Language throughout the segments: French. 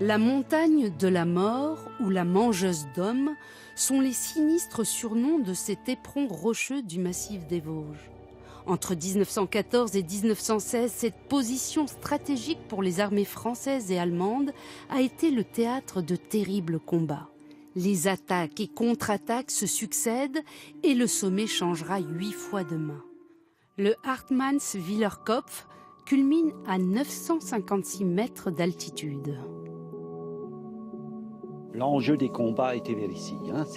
La montagne de la mort ou la mangeuse d'hommes sont les sinistres surnoms de cet éperon rocheux du massif des Vosges. Entre 1914 et 1916, cette position stratégique pour les armées françaises et allemandes a été le théâtre de terribles combats. Les attaques et contre-attaques se succèdent et le sommet changera 8 fois de main. Le Hartmannswillerkopf culmine à 956 mètres d'altitude. L'enjeu des combats était vers ici.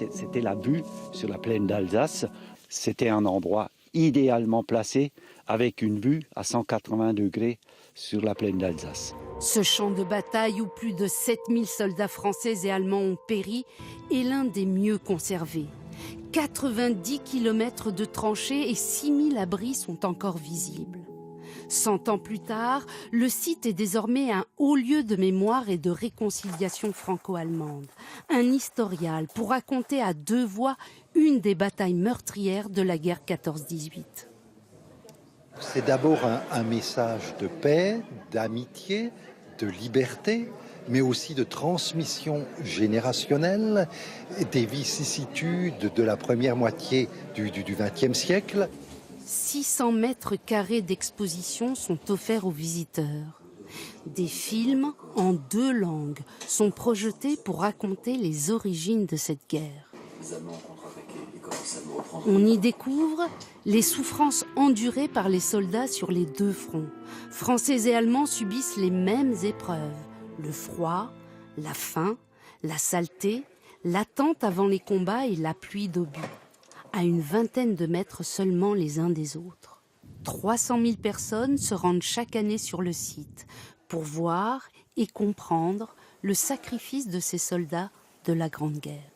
C'était la vue sur la plaine d'Alsace. C'était un endroit idéalement placé avec une vue à 180 degrés sur la plaine d'Alsace. Ce champ de bataille où plus de 7000 soldats français et allemands ont péri est l'un des mieux conservés. 90 km de tranchées et 6000 abris sont encore visibles. 100 ans plus tard, le site est désormais un haut lieu de mémoire et de réconciliation franco-allemande. Un historial pour raconter à 2 voix une des batailles meurtrières de la guerre 14-18. C'est d'abord un message de paix, d'amitié, de liberté, mais aussi de transmission générationnelle des vicissitudes de la première moitié du XXe siècle. 600 mètres carrés d'exposition sont offerts aux visiteurs. Des films en 2 langues sont projetés pour raconter les origines de cette guerre. On y découvre les souffrances endurées par les soldats sur les 2 fronts. Français et Allemands subissent les mêmes épreuves. Le froid, la faim, la saleté, l'attente avant les combats et la pluie d'obus. À une vingtaine de mètres seulement les uns des autres. 300 000 personnes se rendent chaque année sur le site pour voir et comprendre le sacrifice de ces soldats de la Grande Guerre.